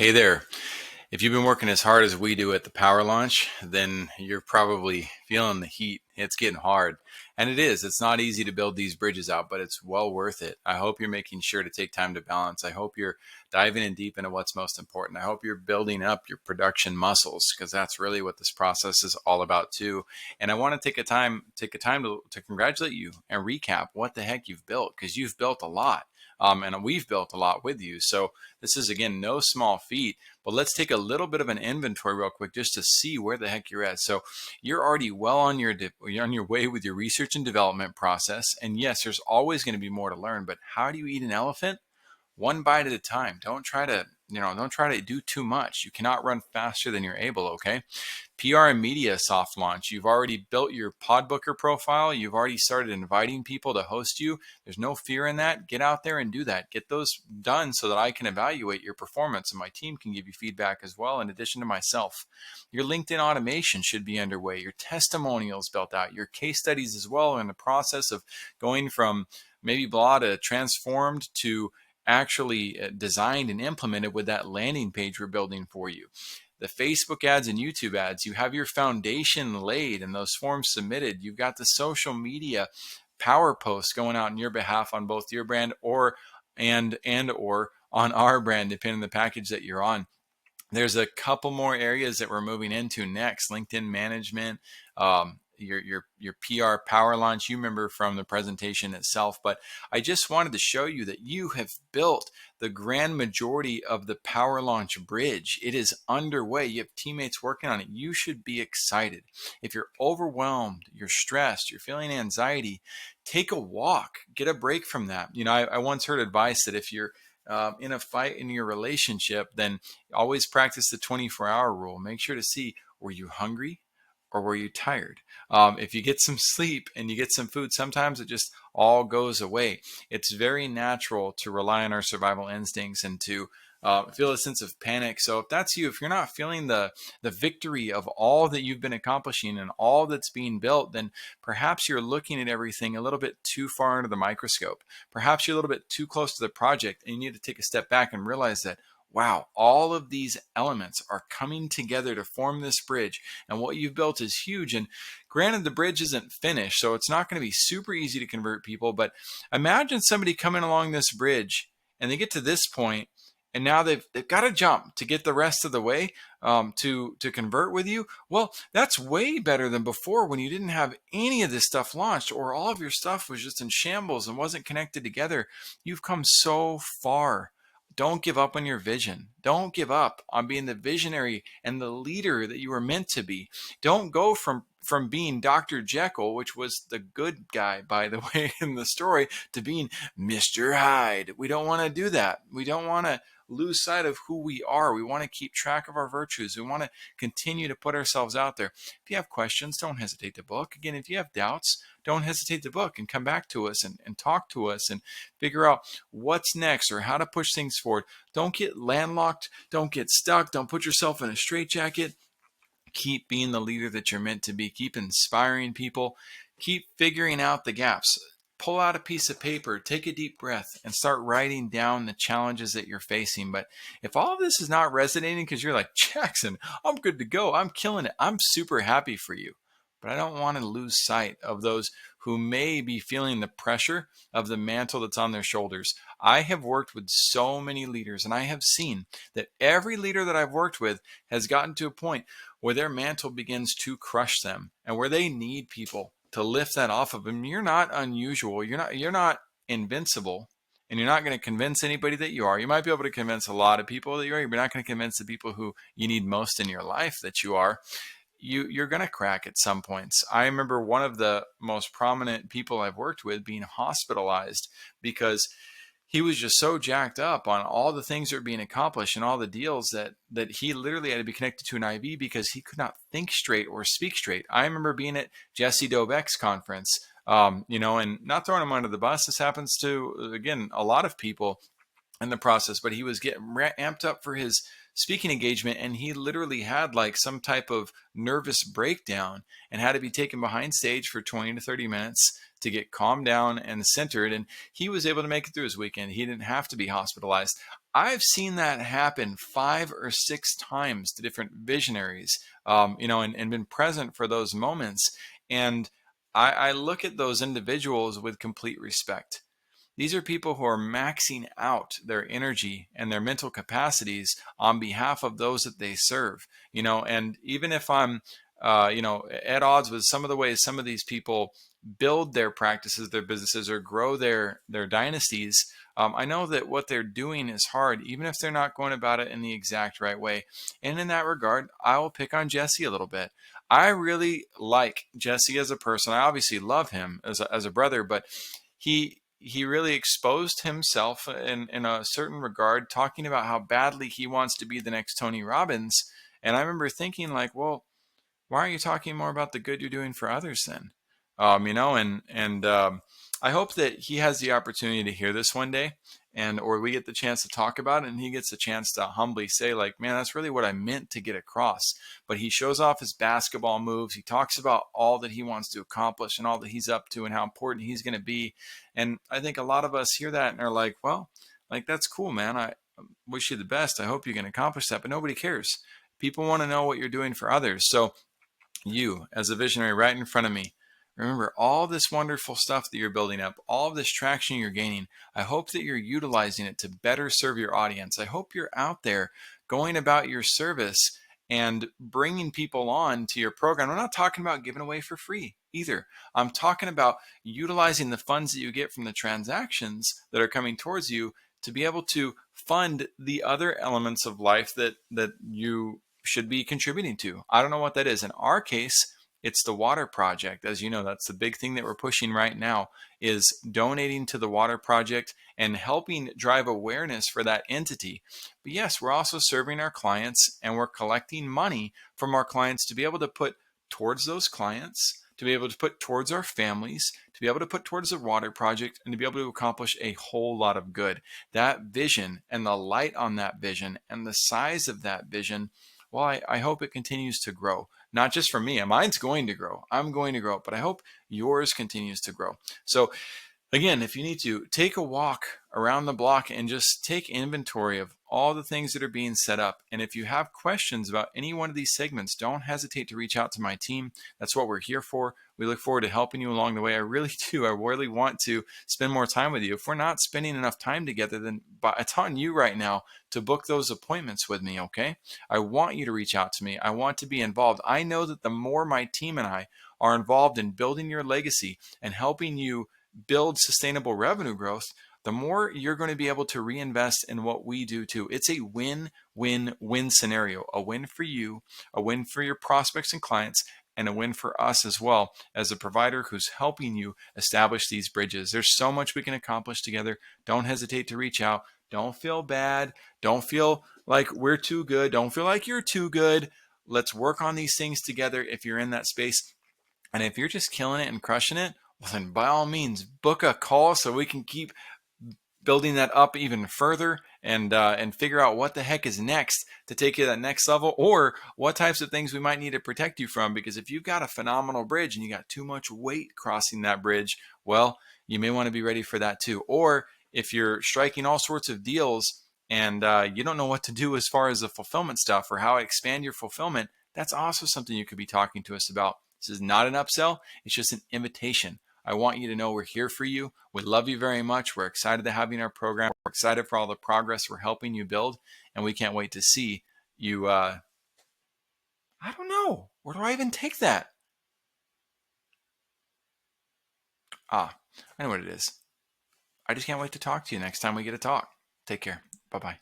Hey there. If you've been working as hard as we do at the power launch, then you're probably feeling the heat. It's getting hard. And it is. It's not easy to build these bridges out, but it's well worth it. I hope you're making sure to take time to balance. I hope you're diving in deep into what's most important. I hope you're building up your production muscles because that's really what this process is all about too. And I want to take a time to congratulate you and recap what the heck you've built because you've built a lot. And we've built a lot with you. So this is again no small feat. But let's take a little bit of an inventory real quick just to see where the heck you're at. So you're already well on you're on your way with your research and development process. And yes, there's always going to be more to learn. But how do you eat an elephant? One bite at a time. Don't try to do too much. You cannot run faster than you're able. Okay. PR and media soft launch. You've already built your Podbooker profile. You've already started inviting people to host you. There's no fear in that. Get out there and do that. Get those done so that I can evaluate your performance and my team can give you feedback as well, in addition to myself. Your LinkedIn automation should be underway. Your testimonials built out. Your case studies as well are in the process of going from maybe blah to transformed to actually designed and implemented with that landing page we're building for you. The Facebook ads and YouTube ads, you have your foundation laid and those forms submitted. You've got the social media power posts going out on your behalf on both your brand or on our brand, depending on the package that you're on. There's a couple more areas that we're moving into next: LinkedIn management, your PR power launch. You remember from the presentation itself, but I just wanted to show you that you have built the grand majority of the power launch bridge. It is underway. You have teammates working on it. You should be excited. If you're overwhelmed, you're stressed, you're feeling anxiety, take a walk, get a break from that. I once heard advice that if you're in a fight in your relationship, then always practice the 24-hour rule. Make sure to see, were you hungry or were you tired? If you get some sleep and you get some food, sometimes it just all goes away. It's very natural to rely on our survival instincts and to feel a sense of panic. So if that's you, if you're not feeling the victory of all that you've been accomplishing and all that's being built, then perhaps you're looking at everything a little bit too far under the microscope. Perhaps you're a little bit too close to the project and you need to take a step back and realize that, wow, all of these elements are coming together to form this bridge. And what you've built is huge. And granted, the bridge isn't finished, so it's not going to be super easy to convert people. But imagine somebody coming along this bridge and they get to this point, and now they've got to jump to get the rest of the way to convert with you. Well, that's way better than before when you didn't have any of this stuff launched, or all of your stuff was just in shambles and wasn't connected together. You've come so far. Don't give up on your vision. Don't give up on being the visionary and the leader that you were meant to be. Don't go from being Dr. Jekyll, which was the good guy, by the way, in the story, to being Mr. Hyde. We don't want to do that. We don't want to lose sight of who we are. We want to keep track of our virtues. We want to continue to put ourselves out there. If you have questions, don't hesitate to book. Again, if you have doubts, don't hesitate to book and come back to us and talk to us and figure out what's next or how to push things forward. Don't get landlocked. Don't get stuck. Don't put yourself in a straitjacket. Keep being the leader that you're meant to be. Keep inspiring people. Keep figuring out the gaps. Pull out a piece of paper, take a deep breath, and start writing down the challenges that you're facing. But if all of this is not resonating because you're like, Jackson, I'm good to go, I'm killing it, I'm super happy for you. But I don't want to lose sight of those who may be feeling the pressure of the mantle that's on their shoulders. I have worked with so many leaders, and I have seen that every leader that I've worked with has gotten to a point where their mantle begins to crush them and where they need people to lift that off of them. You're not unusual. You're not invincible, and you're not going to convince anybody that you are. You might be able to convince a lot of people that you are. You're not going to convince the people who you need most in your life that you are. You're going to crack at some points. I remember one of the most prominent people I've worked with being hospitalized because he was just so jacked up on all the things that were being accomplished and all the deals that he literally had to be connected to an IV because he could not think straight or speak straight. I remember being at Jesse Dobeck's conference, and not throwing him under the bus. This happens to, again, a lot of people in the process, but he was getting amped up for his speaking engagement, and he literally had like some type of nervous breakdown and had to be taken behind stage for 20 to 30 minutes to get calmed down and centered. And he was able to make it through his weekend. He didn't have to be hospitalized. I've seen that happen 5 or 6 times to different visionaries, and been present for those moments. And I look at those individuals with complete respect. These are people who are maxing out their energy and their mental capacities on behalf of those that they serve. And even if I'm, at odds with some of the ways some of these people build their practices, their businesses, or grow their dynasties, I know that what they're doing is hard, even if they're not going about it in the exact right way. And in that regard, I will pick on Jesse a little bit. I really like Jesse as a person. I obviously love him as a brother, but he really exposed himself in a certain regard, talking about how badly he wants to be the next Tony Robbins. And I remember thinking, like, well, why aren't you talking more about the good you're doing for others then? And I hope that he has the opportunity to hear this one day, and or we get the chance to talk about it, and he gets a chance to humbly say, like, man, that's really what I meant to get across. But he shows off his basketball moves. He talks about all that he wants to accomplish and all that he's up to and how important he's going to be. And I think a lot of us hear that and are like, well, like, that's cool, man. I wish you the best. I hope you can accomplish that, but nobody cares. People want to know what you're doing for others. So you, as a visionary right in front of me, remember all this wonderful stuff that you're building up, all of this traction you're gaining. I hope that you're utilizing it to better serve your audience. I hope you're out there going about your service and bringing people on to your program. I'm not talking about giving away for free either. I'm talking about utilizing the funds that you get from the transactions that are coming towards you to be able to fund the other elements of life that you should be contributing to. I don't know what that is. In our case, it's the water project. As you know, that's the big thing that we're pushing right now, is donating to the water project and helping drive awareness for that entity. But yes, we're also serving our clients, and we're collecting money from our clients to be able to put towards those clients, to be able to put towards our families, to be able to put towards the water project, and to be able to accomplish a whole lot of good. That vision and the light on that vision and the size of that vision, well, I hope it continues to grow. Not just for me. Mine's going to grow. I'm going to grow, but I hope yours continues to grow. So again, if you need to, take a walk around the block and just take inventory of all the things that are being set up. And if you have questions about any one of these segments, don't hesitate to reach out to my team. That's what we're here for. We look forward to helping you along the way. I really do. I really want to spend more time with you. If we're not spending enough time together, then it's on you right now to book those appointments with me, okay? I want you to reach out to me. I want to be involved. I know that the more my team and I are involved in building your legacy and helping you build sustainable revenue growth, the more you're going to be able to reinvest in what we do too. It's a win-win-win scenario, a win for you, a win for your prospects and clients, and a win for us as well as a provider who's helping you establish these bridges. There's so much we can accomplish together. Don't hesitate to reach out. Don't feel bad. Don't feel like we're too good. Don't feel like you're too good. Let's work on these things together if you're in that space. And if you're just killing it and crushing it, well, then by all means, book a call so we can keep building that up even further and figure out what the heck is next to take you to that next level, or what types of things we might need to protect you from. Because if you've got a phenomenal bridge and you got too much weight crossing that bridge, well, you may want to be ready for that too. Or if you're striking all sorts of deals and you don't know what to do as far as the fulfillment stuff or how to expand your fulfillment, that's also something you could be talking to us about. This is not an upsell. It's just an invitation. I want you to know we're here for you. We love you very much. We're excited to have you in our program. We're excited for all the progress we're helping you build, and we can't wait to see you. I don't know. Where do I even take that? I know what it is. I just can't wait to talk to you next time we get to talk. Take care. Bye-bye.